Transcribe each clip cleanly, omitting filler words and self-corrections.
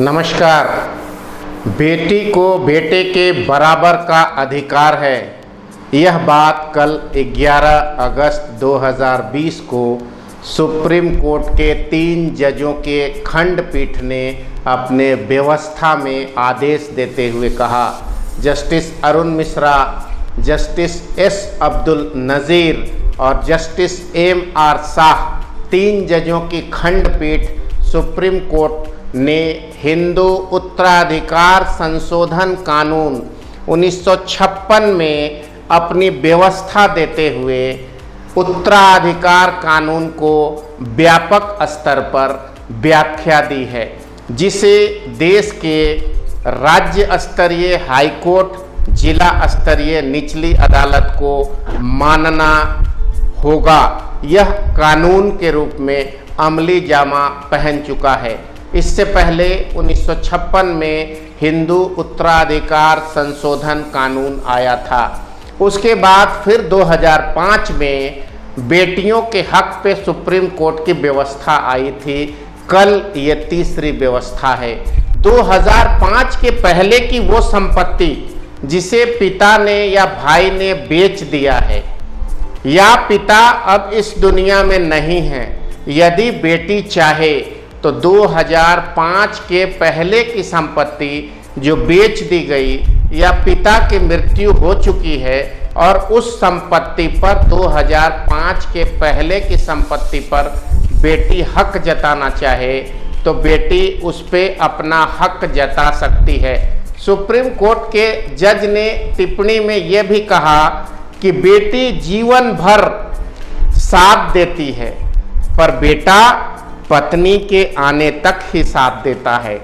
नमस्कार। बेटी को बेटे के बराबर का अधिकार है, यह बात कल 11 अगस्त 2020 को सुप्रीम कोर्ट के 3 जजों के खंडपीठ ने अपने व्यवस्था में आदेश देते हुए कहा। Justice Arun Mishra, justice S Abdul Nazeer और जस्टिस M.R. शाह 3 जजों की खंडपीठ सुप्रीम कोर्ट ने हिंदू उत्तराधिकार संशोधन कानून 1956 में अपनी व्यवस्था देते हुए उत्तराधिकार कानून को व्यापक स्तर पर व्याख्या दी है, जिसे देश के राज्य स्तरीय हाईकोर्ट, जिला स्तरीय निचली अदालत को मानना होगा। यह कानून के रूप में अमली जामा पहन चुका है। इससे पहले 1956 में हिंदू उत्तराधिकार संशोधन कानून आया था। उसके बाद फिर 2005 में बेटियों के हक पे सुप्रीम कोर्ट की व्यवस्था आई थी। कल ये तीसरी व्यवस्था है। 2005 के पहले की वो संपत्ति जिसे पिता ने या भाई ने बेच दिया है या पिता अब इस दुनिया में नहीं है, यदि बेटी चाहे तो 2005 के पहले की संपत्ति जो बेच दी गई या पिता की मृत्यु हो चुकी है और उस संपत्ति पर 2005 के पहले की संपत्ति पर बेटी हक जताना चाहे तो बेटी उस पे अपना हक जता सकती है। सुप्रीम कोर्ट के जज ने टिप्पणी में यह भी कहा कि बेटी जीवन भर साथ देती है, पर बेटा पत्नी के आने तक ही साथ देता है।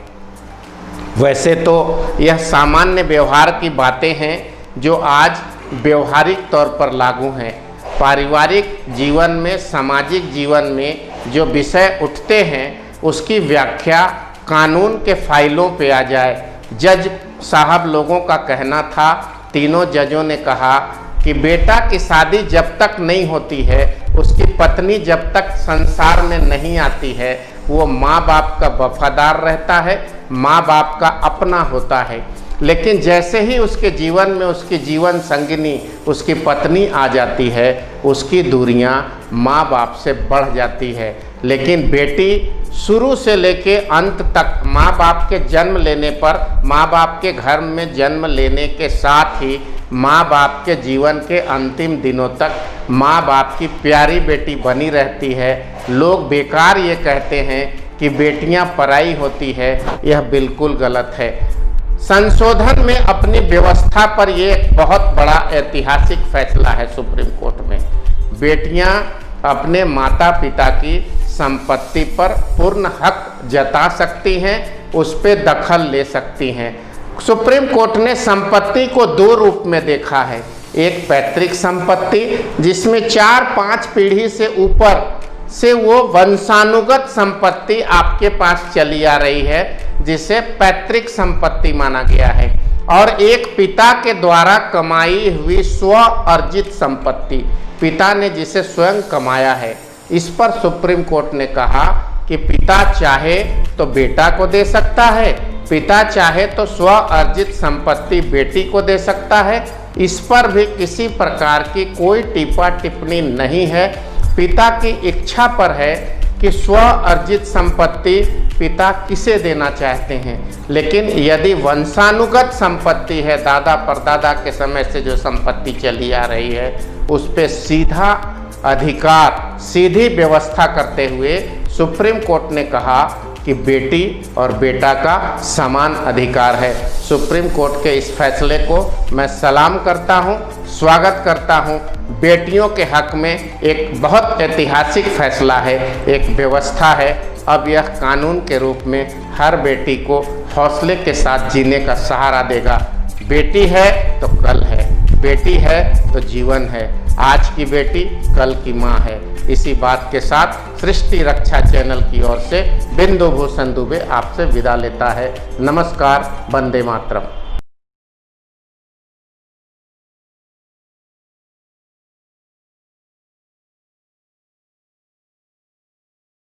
वैसे तो यह सामान्य व्यवहार की बातें हैं जो आज व्यवहारिक तौर पर लागू हैं। पारिवारिक जीवन में, सामाजिक जीवन में जो विषय उठते हैं उसकी व्याख्या कानून के फाइलों पे आ जाए। जज साहब लोगों का कहना था, तीनों जजों ने कहा कि बेटा की शादी जब तक नहीं होती है, उसकी पत्नी जब तक संसार में नहीं आती है, वो माँ बाप का वफादार रहता है, माँ बाप का अपना होता है। लेकिन जैसे ही उसके जीवन में उसकी जीवन संगिनी, उसकी पत्नी आ जाती है, उसकी दूरियां माँ बाप से बढ़ जाती है। लेकिन बेटी शुरू से लेके अंत तक माँ बाप के जन्म लेने पर, माँ बाप के घर में जन्म लेने के साथ ही माँ बाप के जीवन के अंतिम दिनों तक माँ बाप की प्यारी बेटी बनी रहती है। लोग बेकार ये कहते हैं कि बेटियां पराई होती है, यह बिल्कुल गलत है। संशोधन में अपनी व्यवस्था पर यह बहुत बड़ा ऐतिहासिक फैसला है सुप्रीम कोर्ट में। बेटियां अपने माता पिता की संपत्ति पर पूर्ण हक जता सकती हैं, उस पर दखल ले सकती हैं। सुप्रीम कोर्ट ने संपत्ति को 2 रूप में देखा है। एक पैतृक संपत्ति जिसमें 4-5 पीढ़ी से ऊपर से वो वंशानुगत संपत्ति आपके पास चली आ रही है, जिसे पैतृक संपत्ति माना गया है। और एक पिता के द्वारा कमाई हुई स्व अर्जित संपत्ति, पिता ने जिसे स्वयं कमाया है। इस पर सुप्रीम कोर्ट ने कहा कि पिता चाहे तो बेटा को दे सकता है, पिता चाहे तो स्व अर्जित संपत्ति बेटी को दे सकता है। इस पर भी किसी प्रकार की कोई टिप्पा टिप्पणी नहीं है। पिता की इच्छा पर है कि स्व अर्जित संपत्ति पिता किसे देना चाहते हैं। लेकिन यदि वंशानुगत संपत्ति है, दादा परदादा के समय से जो संपत्ति चली आ रही है, उस पर सीधा अधिकार, सीधी व्यवस्था करते हुए सुप्रीम कोर्ट ने कहा कि बेटी और बेटा का समान अधिकार है। सुप्रीम कोर्ट के इस फैसले को मैं सलाम करता हूं, स्वागत करता हूं। बेटियों के हक में एक बहुत ऐतिहासिक फैसला है, एक व्यवस्था है। अब यह कानून के रूप में हर बेटी को हौसले के साथ जीने का सहारा देगा। बेटी है तो कल है, बेटी है तो जीवन है। आज की बेटी कल की माँ है। इसी बात के साथ सृष्टि रक्षा चैनल की ओर से बिंदु भूषण दुबे आपसे विदा लेता है। नमस्कार, वंदे मातरम।